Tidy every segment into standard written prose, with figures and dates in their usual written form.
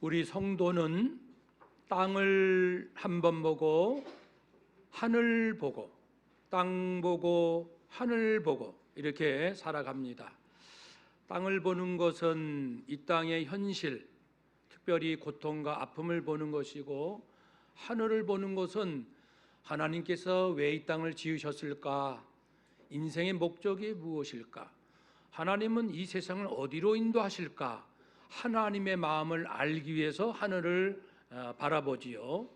우리 성도는 땅을 한번 보고 하늘 보고 땅 보고 하늘 보고 이렇게 살아갑니다. 땅을 보는 것은 이 땅의 현실, 특별히 고통과 아픔을 보는 것이고, 하늘을 보는 것은 하나님께서 왜 이 땅을 지으셨을까? 인생의 목적이 무엇일까? 하나님은 이 세상을 어디로 인도하실까? 하나님의 마음을 알기 위해서 하늘을 바라보지요.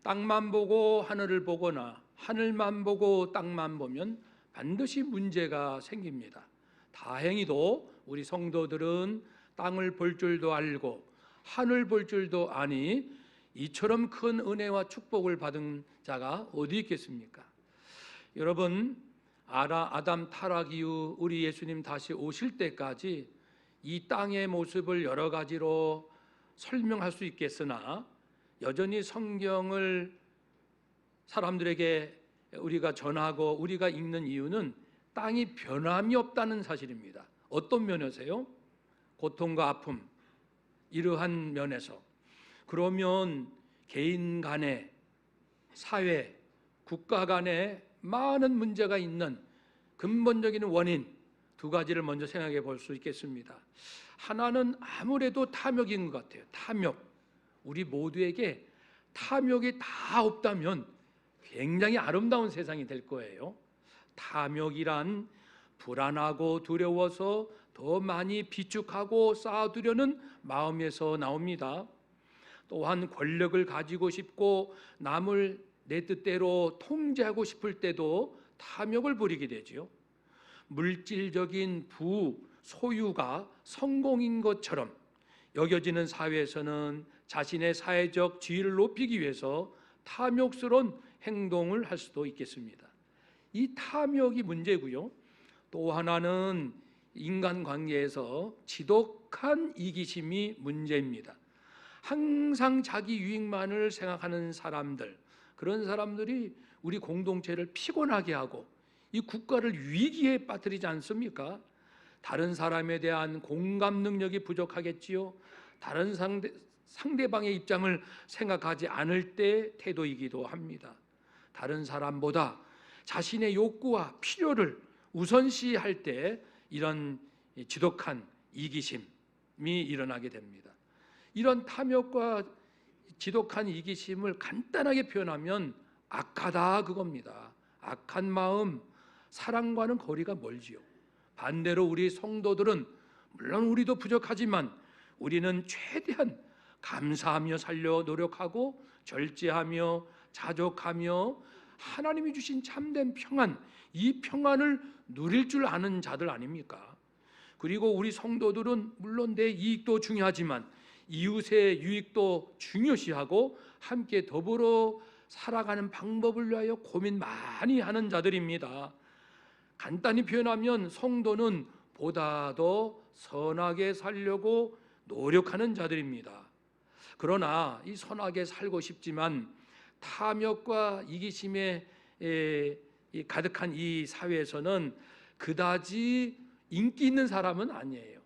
땅만 보고 하늘을 보거나 하늘만 보고 땅만 보면 반드시 문제가 생깁니다. 다행히도 우리 성도들은 땅을 볼 줄도 알고 하늘 볼 줄도 아니, 이처럼 큰 은혜와 축복을 받은 자가 어디 있겠습니까? 여러분, 아담 타락 이후 우리 예수님 다시 오실 때까지 이 땅의 모습을 여러 가지로 설명할 수 있겠으나, 여전히 성경을 사람들에게 우리가 전하고 우리가 읽는 이유는 땅이 변함이 없다는 사실입니다. 어떤 면에서요? 고통과 아픔, 이러한 면에서. 그러면 개인 간에, 사회, 국가 간에 많은 문제가 있는 근본적인 원인 두 가지를 먼저 생각해 볼 수 있겠습니다. 하나는 아무래도 탐욕인 것 같아요. 탐욕. 우리 모두에게 탐욕이 다 없다면 굉장히 아름다운 세상이 될 거예요. 탐욕이란 불안하고 두려워서 더 많이 비축하고 쌓아두려는 마음에서 나옵니다. 또한 권력을 가지고 싶고 남을 내 뜻대로 통제하고 싶을 때도 탐욕을 부리게 되지요. 물질적인 소유가 성공인 것처럼 여겨지는 사회에서는 자신의 사회적 지위를 높이기 위해서 탐욕스러운 행동을 할 수도 있겠습니다. 이 탐욕이 문제고요. 또 하나는 인간관계에서 지독한 이기심이 문제입니다. 항상 자기 유익만을 생각하는 사람들, 그런 사람들이 우리 공동체를 피곤하게 하고 이 국가를 위기에 빠뜨리지 않습니까? 다른 사람에 대한 공감 능력이 부족하겠지요. 다른 상대방의 입장을 생각하지 않을 때 태도이기도 합니다. 다른 사람보다 자신의 욕구와 필요를 우선시할 때 이런 지독한 이기심이 일어나게 됩니다. 이런 탐욕과 지독한 이기심을 간단하게 표현하면 악하다, 그겁니다. 악한 마음, 사랑과는 거리가 멀지요. 반대로 우리 성도들은, 물론 우리도 부족하지만 우리는 최대한 감사하며 살려 노력하고 절제하며 자족하며 하나님이 주신 참된 평안, 이 평안을 누릴 줄 아는 자들 아닙니까? 그리고 우리 성도들은 물론 내 이익도 중요하지만 이웃의 유익도 중요시하고 함께 더불어 살아가는 방법을 위하여 고민 많이 하는 자들입니다. 간단히 표현하면 성도는 보다 더 선하게 살려고 노력하는 자들입니다. 그러나 이 선하게 살고 싶지만 탐욕과 이기심에 가득한 이 사회에서는 그다지 인기 있는 사람은 아니에요.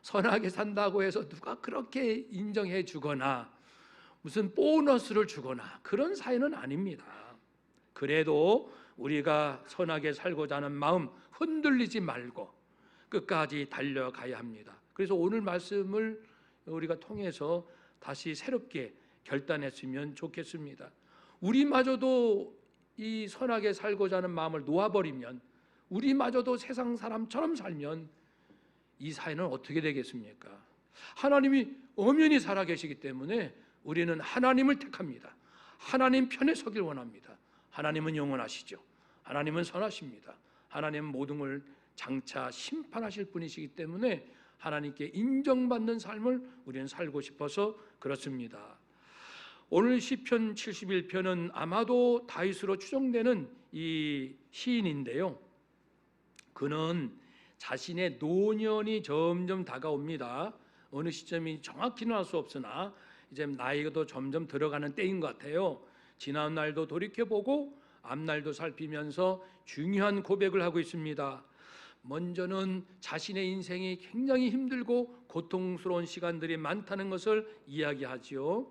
선하게 산다고 해서 누가 그렇게 인정해 주거나 무슨 보너스를 주거나 그런 사회는 아닙니다. 그래도 우리가 선하게 살고자 하는 마음 흔들리지 말고 끝까지 달려가야 합니다. 그래서 오늘 말씀을 우리가 통해서 다시 새롭게 결단했으면 좋겠습니다. 우리마저도 이 선하게 살고자 하는 마음을 놓아버리면, 우리마저도 세상 사람처럼 살면 이 사회는 어떻게 되겠습니까? 하나님이 엄연히 살아계시기 때문에 우리는 하나님을 택합니다. 하나님 편에 서길 원합니다. 하나님은 영원하시죠. 하나님은 선하십니다. 하나님은 모든 걸 장차 심판하실 분이시기 때문에 하나님께 인정받는 삶을 우리는 살고 싶어서 그렇습니다. 오늘 시편 71편은 아마도 다윗으로 추정되는 이 시인인데요, 그는 자신의 노년이 점점 다가옵니다. 어느 시점이 정확히는 알 수 없으나 이제 나이도 점점 들어가는 때인 것 같아요. 지난 날도 돌이켜보고 앞날도 살피면서 중요한 고백을 하고 있습니다. 먼저는 자신의 인생이 굉장히 힘들고 고통스러운 시간들이 많다는 것을 이야기하지요.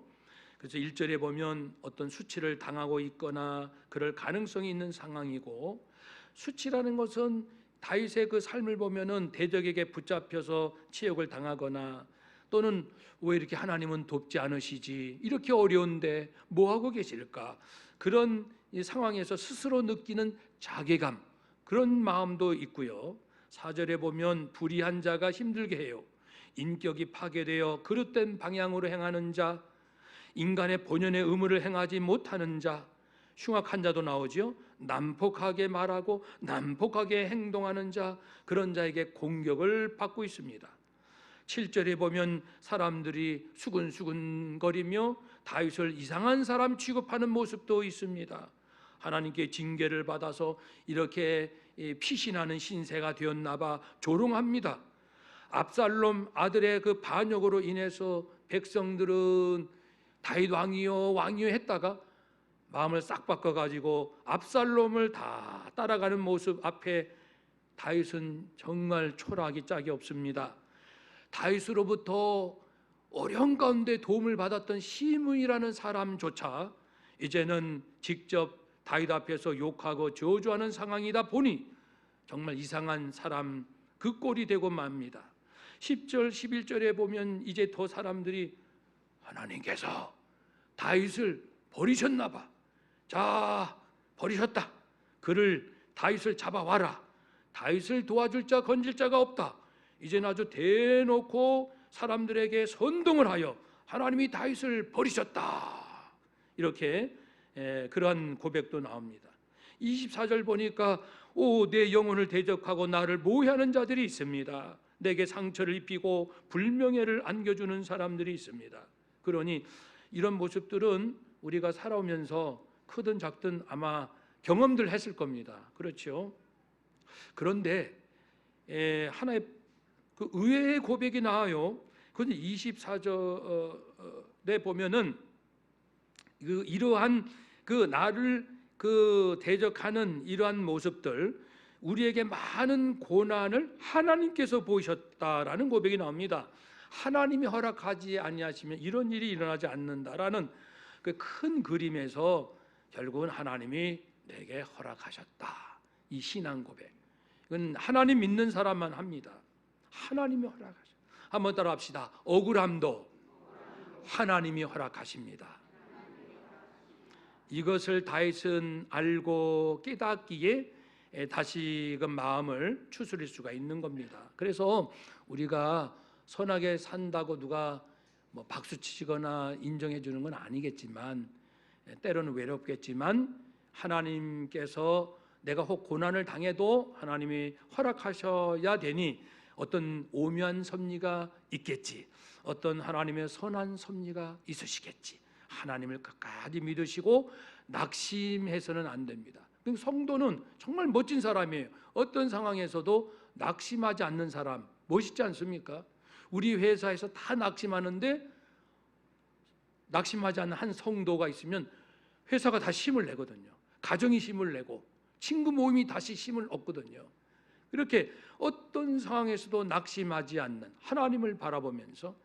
그래서 1절에 보면 어떤 수치를 당하고 있거나 그럴 가능성이 있는 상황이고, 수치라는 것은 다윗의 그 삶을 보면은 대적에게 붙잡혀서 치욕을 당하거나, 또는 왜 이렇게 하나님은 돕지 않으시지, 이렇게 어려운데 뭐 하고 계실까, 그런 이 상황에서 스스로 느끼는 자괴감, 그런 마음도 있고요. 4절에 보면 불의한 자가 힘들게 해요. 인격이 파괴되어 그릇된 방향으로 행하는 자, 인간의 본연의 의무를 행하지 못하는 자, 흉악한 자도 나오지요. 난폭하게 말하고 난폭하게 행동하는 자, 그런 자에게 공격을 받고 있습니다. 7절에 보면 사람들이 수근수근거리며 다윗을 이상한 사람 취급하는 모습도 있습니다. 하나님께 징계를 받아서 이렇게 피신하는 신세가 되었나 봐 조롱합니다. 압살롬 아들의 그 반역으로 인해서 백성들은 다윗 왕이요 했다가 마음을 싹 바꿔가지고 압살롬을 다 따라가는 모습 앞에 다윗은 정말 초라하기 짝이 없습니다. 다윗으로부터 어려운 가운데 도움을 받았던 시므이라는 사람조차 이제는 직접 다윗 앞에서 욕하고 저주하는 상황이다 보니 정말 이상한 사람 그 꼴이 되고 맙니다. 10절 11절에 보면 이제 더 사람들이 하나님께서 다윗을 버리셨나 봐. 자, 버리셨다. 그를 다윗을 잡아와라. 다윗을 도와줄 자 건질 자가 없다. 이제는 아주 대놓고 사람들에게 선동을 하여 하나님이 다윗을 버리셨다. 이렇게 그러한 고백도 나옵니다. 24절 보니까 내 영혼을 대적하고 나를 모해하는 자들이 있습니다. 내게 상처를 입히고 불명예를 안겨주는 사람들이 있습니다. 그러니 이런 모습들은 우리가 살아오면서 크든 작든 아마 경험들 했을 겁니다. 그렇죠? 그런데 하나의 그 의외의 고백이 나와요. 그런데 24절에 보면은 이러한 나를 대적하는 이러한 모습들, 우리에게 많은 고난을 하나님께서 보셨다라는 고백이 나옵니다. 하나님이 허락하지 아니하시면 이런 일이 일어나지 않는다라는 그 큰 그림에서 결국은 하나님이 내게 허락하셨다. 이 신앙 고백. 이건 하나님 믿는 사람만 합니다. 하나님이 허락하셨다. 한번 따라합시다. 억울함도 하나님이 허락하십니다. 이것을 다윗은 알고 깨닫기에 다시금 마음을 추스릴 수가 있는 겁니다. 그래서 우리가 선하게 산다고 누가 박수 치거나 인정해 주는 건 아니겠지만, 때로는 외롭겠지만 하나님께서 내가 혹 고난을 당해도 하나님이 허락하셔야 되니 어떤 오묘한 섭리가 있겠지, 어떤 하나님의 선한 섭리가 있으시겠지. 하나님을 끝까지 믿으시고 낙심해서는 안 됩니다. 성도는 정말 멋진 사람이에요. 어떤 상황에서도 낙심하지 않는 사람 멋있지 않습니까? 우리 회사에서 다 낙심하는데 낙심하지 않는 한 성도가 있으면 회사가 다 힘을 내거든요. 가정이 힘을 내고 친구 모임이 다시 힘을 얻거든요. 이렇게 어떤 상황에서도 낙심하지 않는 하나님을 바라보면서,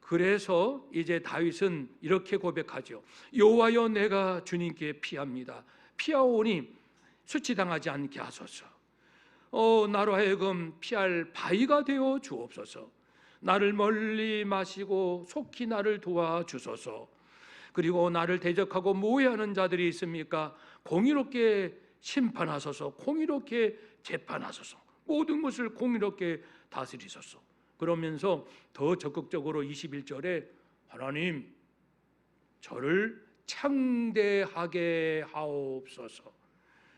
그래서 이제 다윗은 이렇게 고백하죠. 여호와여, 내가 주님께 피합니다. 피하오니 수치당하지 않게 하소서. 나로 하여금 피할 바위가 되어 주옵소서. 나를 멀리 마시고 속히 나를 도와주소서. 그리고 나를 대적하고 모해하는 자들이 있습니까? 공의롭게 심판하소서. 공의롭게 재판하소서. 모든 것을 공의롭게 다스리소서. 그러면서 더 적극적으로 21절에 하나님, 저를 창대하게 하옵소서.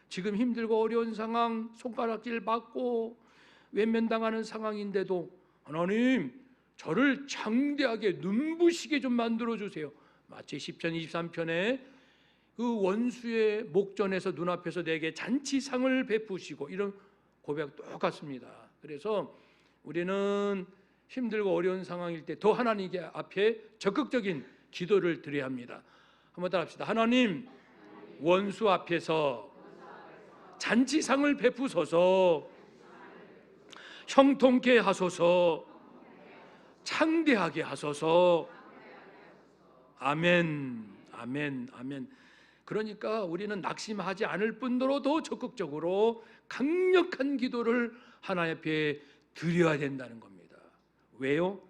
지금 힘들고 어려운 상황, 손가락질 받고 외면당하는 상황인데도 하나님, 저를 창대하게 눈부시게 좀 만들어 주세요. 마치 시편 23편에 그 원수의 목전에서 눈앞에서 내게 잔치상을 베푸시고, 이런 고백 똑같습니다. 그래서 우리는 힘들고 어려운 상황일 때 더 하나님 앞에 적극적인 기도를 드려야 합니다. 한번 따라합시다. 하나님, 원수 앞에서 잔치상을 베푸소서. 형통케 하소서. 창대하게 하소서. 아멘, 아멘, 아멘. 그러니까 우리는 낙심하지 않을 뿐더러 더 적극적으로 강력한 기도를 하나님 앞에 드려야 된다는 겁니다. 왜요?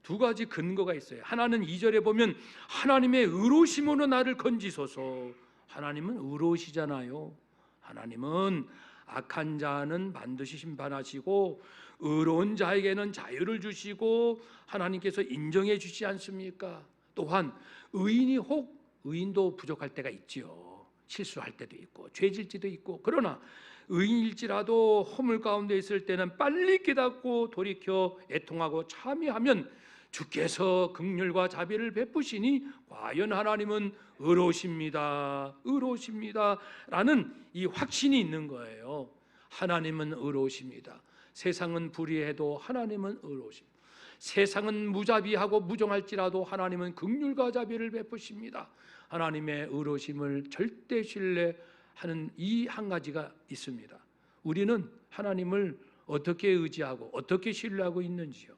두 가지 근거가 있어요. 하나는 2절에 보면 하나님의 의로우심으로 나를 건지소서. 하나님은 의로우시잖아요. 하나님은 악한 자는 반드시 심판하시고 의로운 자에게는 자유를 주시고 하나님께서 인정해 주시지 않습니까? 또한 의인도 부족할 때가 있지요. 실수할 때도 있고 죄질지도 있고. 그러나 의인일지라도 허물 가운데 있을 때는 빨리 깨닫고 돌이켜 애통하고 참여하면 주께서 긍휼과 자비를 베푸시니 과연 하나님은 의로우십니다. 의로우십니다. 라는 이 확신이 있는 거예요. 하나님은 의로우십니다. 세상은 불의해도 하나님은 의로우십니다. 세상은 무자비하고 무정할지라도 하나님은 긍휼과 자비를 베푸십니다. 하나님의 의로우심을 절대 신뢰하는 이 한 가지가 있습니다. 우리는 하나님을 어떻게 의지하고 어떻게 신뢰하고 있는지요.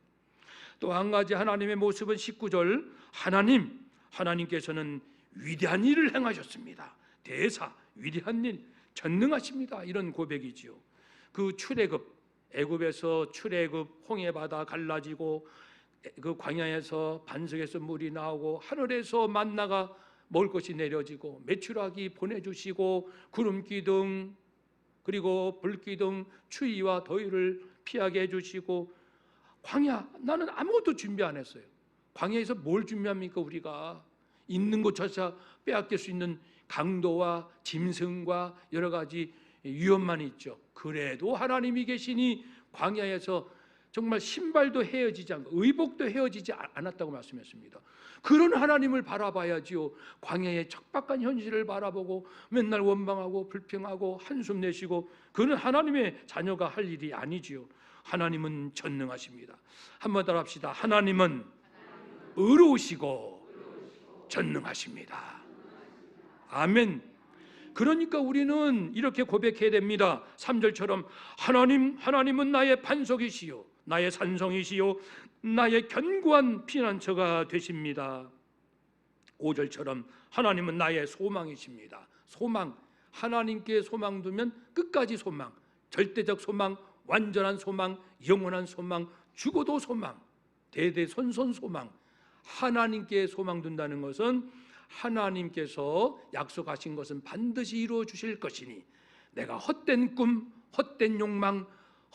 또 한 가지 하나님의 모습은 19절 하나님께서는 위대한 일을 행하셨습니다. 대사 위대한 일 전능하십니다. 이런 고백이지요. 그 출애굽 애굽에서 출애굽 홍해바다 갈라지고 그 광야에서 반석에서 물이 나오고 하늘에서 만나가 먹을 것이 내려지고 메추라기 보내주시고 구름기둥 그리고 불기둥 추위와 더위를 피하게 해주시고 광야 나는 아무것도 준비 안 했어요. 광야에서 뭘 준비합니까? 우리가 있는 곳조차 빼앗길 수 있는 강도와 짐승과 여러 가지 위험만 있죠. 그래도 하나님이 계시니 광야에서 정말 신발도 헤어지지 않고 의복도 헤어지지 않았다고 말씀했습니다. 그런 하나님을 바라봐야지요. 광야의 척박한 현실을 바라보고 맨날 원망하고 불평하고 한숨 내쉬고 그는 하나님의 자녀가 할 일이 아니지요. 하나님은 전능하십니다. 한번 따라 합시다. 하나님은 의로우시고 전능하십니다. 아멘. 그러니까 우리는 이렇게 고백해야 됩니다. 3절처럼 하나님은 나의 반석이시요 나의 산성이시요 나의 견고한 피난처가 되십니다. 5절처럼 하나님은 나의 소망이십니다. 소망, 하나님께 소망 두면 끝까지 소망, 절대적 소망, 완전한 소망, 영원한 소망, 죽어도 소망, 대대손손 소망. 하나님께 소망 둔다는 것은 하나님께서 약속하신 것은 반드시 이루어 주실 것이니 내가 헛된 꿈, 헛된 욕망,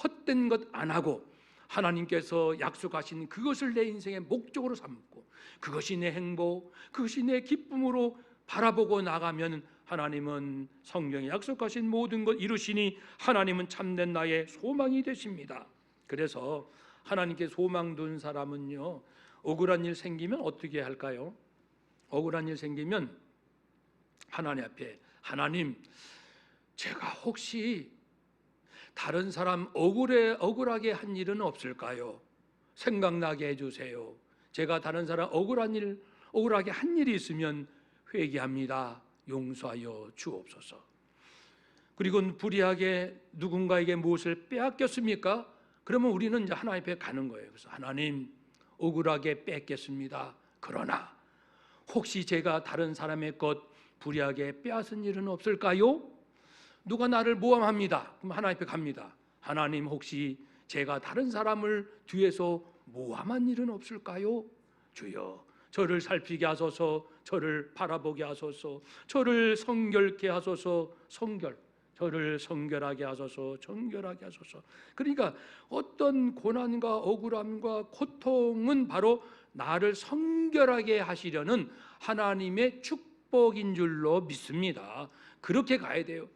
헛된 것 안 하고 하나님께서 약속하신 그것을 내 인생의 목적으로 삼고 그것이 내 행복, 그것이 내 기쁨으로 바라보고 나가면 하나님은 성경에 약속하신 모든 것 이루시니 하나님은 참된 나의 소망이 되십니다. 그래서 하나님께 소망 둔 사람은요, 억울한 일 생기면 어떻게 할까요? 억울한 일 생기면 하나님 앞에 하나님, 제가 혹시 다른 사람 억울하게 한 일은 없을까요? 생각나게 해주세요. 제가 다른 사람 억울하게 한 일이 있으면 회개합니다. 용서하여 주옵소서. 그리고 불의하게 누군가에게 무엇을 빼앗겼습니까? 그러면 우리는 이제 하나님 앞에 가는 거예요. 그래서 하나님, 억울하게 뺏겼습니다. 그러나 혹시 제가 다른 사람의 것 불의하게 빼앗은 일은 없을까요? 누가 나를 모함합니다. 그럼 하나님 앞에 갑니다. 하나님, 혹시 제가 다른 사람을 뒤에서 모함한 일은 없을까요? 주여, 저를 살피게 하소서. 저를 바라보게 하소서. 저를 성결케 하소서. 저를 성결하게 하소서. 정결하게 하소서. 그러니까 어떤 고난과 억울함과 고통은 바로 나를 성결하게 하시려는 하나님의 축복인 줄로 믿습니다. 그렇게 가야 돼요.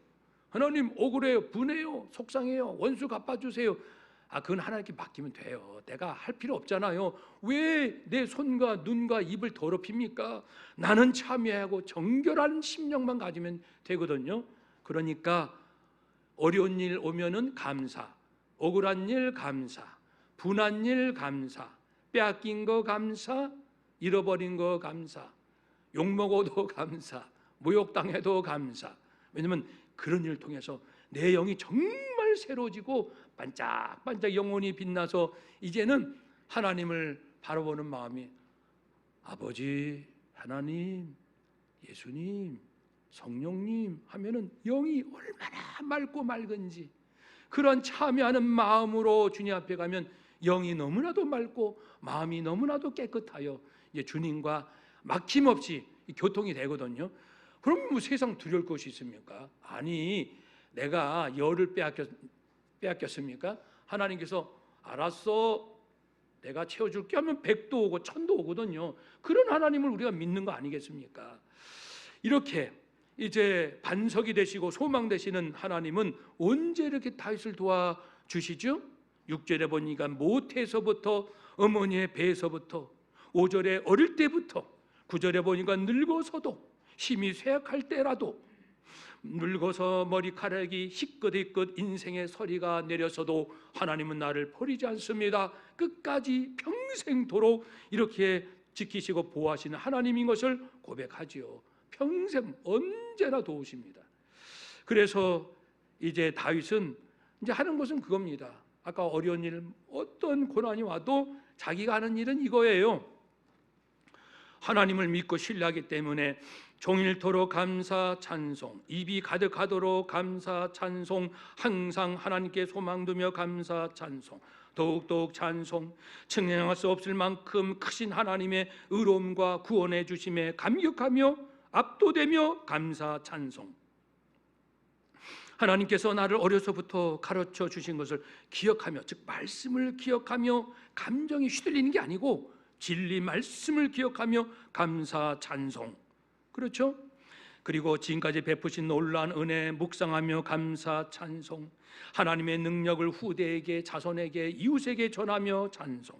하나님, 억울해요, 분해요, 속상해요, 원수 갚아주세요. 그건 하나님께 맡기면 돼요. 내가 할 필요 없잖아요. 왜 내 손과 눈과 입을 더럽힙니까? 나는 참여하고 정결한 심령만 가지면 되거든요. 그러니까 어려운 일 오면은 감사, 억울한 일 감사, 분한 일 감사, 빼앗긴 거 감사, 잃어버린 거 감사, 욕먹어도 감사, 모욕당해도 감사. 왜냐하면 그런 일을 통해서 내 영이 정말 새로워지고 반짝반짝 영혼이 빛나서 이제는 하나님을 바라보는 마음이 아버지, 하나님, 예수님, 성령님 하면은 영이 얼마나 맑고 맑은지, 그런 참여하는 마음으로 주님 앞에 가면 영이 너무나도 맑고 마음이 너무나도 깨끗하여 이제 주님과 막힘없이 교통이 되거든요. 그럼 뭐 세상 두려울 것이 있습니까? 아니, 내가 열을 빼앗겼습니까? 하나님께서 알았어, 내가 채워줄게 하면 100도 오고 1000도 오거든요. 그런 하나님을 우리가 믿는 거 아니겠습니까? 이렇게 이제 반석이 되시고 소망 되시는 하나님은 언제 이렇게 다윗을 도와주시죠? 6절에 보니까 모태에서부터, 어머니의 배에서부터, 5절에 어릴 때부터, 9절에 보니까 늙어서도, 힘이 쇠약할 때라도, 늙어서 머리카락이 희끗희끗 인생의 서리가 내려서도 하나님은 나를 버리지 않습니다. 끝까지 평생도록 이렇게 지키시고 보호하시는 하나님인 것을 고백하지요. 평생 언제나 도우십니다. 그래서 이제 다윗은 이제 하는 것은 그겁니다. 아까 어려운 일, 어떤 고난이 와도 자기가 하는 일은 이거예요. 하나님을 믿고 신뢰하기 때문에 종일토록 감사 찬송, 입이 가득하도록 감사 찬송, 항상 하나님께 소망두며 감사 찬송, 더욱더욱 찬송, 측량할 수 없을 만큼 크신 하나님의 의로움과 구원해 주심에 감격하며 압도되며 감사 찬송. 하나님께서 나를 어려서부터 가르쳐 주신 것을 기억하며, 즉 말씀을 기억하며 감정이 휘둘리는 게 아니고 진리 말씀을 기억하며 감사 찬송. 그렇죠? 그리고 지금까지 베푸신 놀라운 은혜 묵상하며 감사 찬송, 하나님의 능력을 후대에게, 자손에게, 이웃에게 전하며 찬송,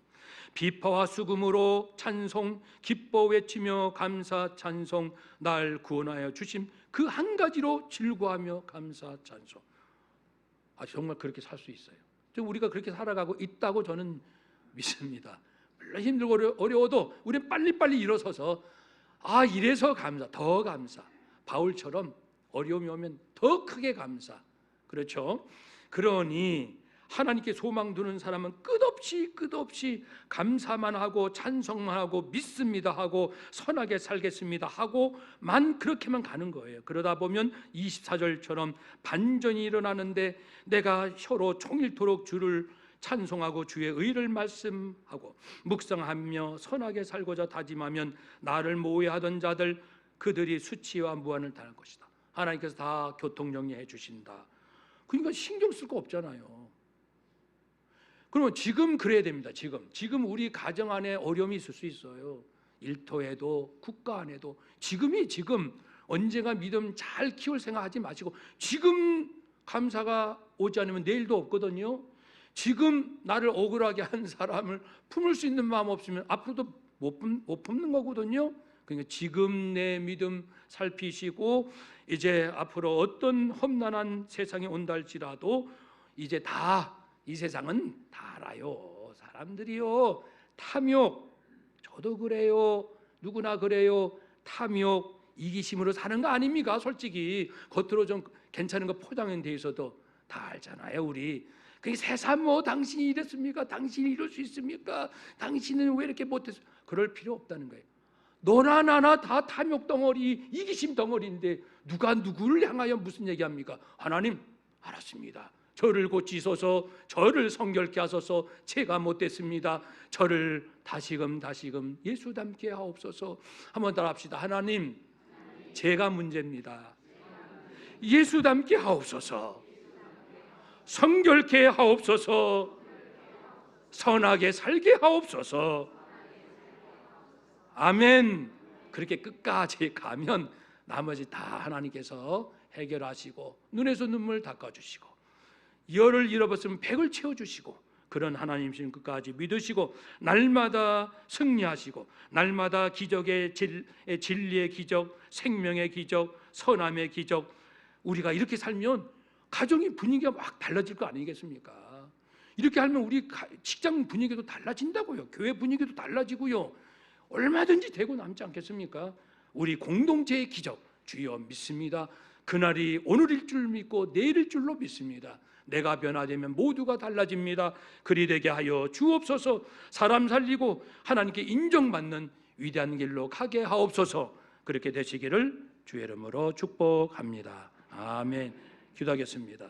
비파와 수금으로 찬송, 기뻐 외치며 감사 찬송, 날 구원하여 주심 그 한 가지로 즐거워하며 감사 찬송. 정말 그렇게 살 수 있어요. 우리가 그렇게 살아가고 있다고 저는 믿습니다. 물론 힘들고 어려워도 우리는 빨리빨리 일어서서 이래서 감사, 더 감사, 바울처럼 어려움이 오면 더 크게 감사. 그렇죠? 그러니 하나님께 소망 두는 사람은 끝없이 감사만 하고 찬송만 하고 믿습니다 하고 선하게 살겠습니다 하고만 그렇게만 가는 거예요. 그러다 보면 24절처럼 반전이 일어나는데, 내가 혀로 종일토록 주를 찬송하고 주의 의를 말씀하고 묵상하며 선하게 살고자 다짐하면 나를 모해하던 자들, 그들이 수치와 무한을 당할 것이다. 하나님께서 다 교통정리해 주신다. 그러니까 신경 쓸 거 없잖아요. 그럼 지금 그래야 됩니다. 지금 우리 가정 안에 어려움이 있을 수 있어요. 일터에도 국가 안에도 지금 언젠가 믿음 잘 키울 생각하지 마시고, 지금 감사가 오지 않으면 내일도 없거든요. 지금 나를 억울하게 한 사람을 품을 수 있는 마음 없으면 앞으로도 못 품는 거거든요. 그러니까 지금 내 믿음 살피시고, 이제 앞으로 어떤 험난한 세상이 온다 할지라도 이제 이 세상은 다 알아요. 사람들이요, 탐욕, 저도 그래요, 누구나 그래요. 탐욕, 이기심으로 사는 거 아닙니까? 솔직히 겉으로 좀 괜찮은 거 포장은 돼 있어도 다 알잖아요. 우리 그게 세상 당신이 이랬습니까? 당신이 이럴 수 있습니까? 당신은 왜 이렇게 못했어? 그럴 필요 없다는 거예요. 너나 나나 다 탐욕 덩어리, 이기심 덩어리인데 누가 누구를 향하여 무슨 얘기합니까? 하나님, 알았습니다. 저를 고치소서, 저를 성결케 하소서, 제가 못됐습니다. 저를 다시금 예수 닮게 하옵소서. 한번 따라 합시다. 하나님, 제가 문제입니다. 예수 닮게 하옵소서, 성결케 하옵소서, 선하게 살게 하옵소서. 아멘. 그렇게 끝까지 가면 나머지 다 하나님께서 해결하시고, 눈에서 눈물 닦아주시고, 열을 잃어버렸으면 100을 채워주시고, 그런 하나님이신 끝까지 믿으시고, 날마다 승리하시고, 날마다 기적의 진리의 기적, 생명의 기적, 선함의 기적. 우리가 이렇게 살면 가정의 분위기가 막 달라질 거 아니겠습니까? 이렇게 하면 우리 직장 분위기도 달라진다고요. 교회 분위기도 달라지고요. 얼마든지 되고 남지 않겠습니까? 우리 공동체의 기적, 주여 믿습니다. 그날이 오늘일 줄 믿고 내일일 줄로 믿습니다. 내가 변화되면 모두가 달라집니다. 그리 되게 하여 주옵소서. 사람 살리고 하나님께 인정받는 위대한 길로 가게 하옵소서. 그렇게 되시기를 주의 이름으로 축복합니다. 아멘. 기도하겠습니다.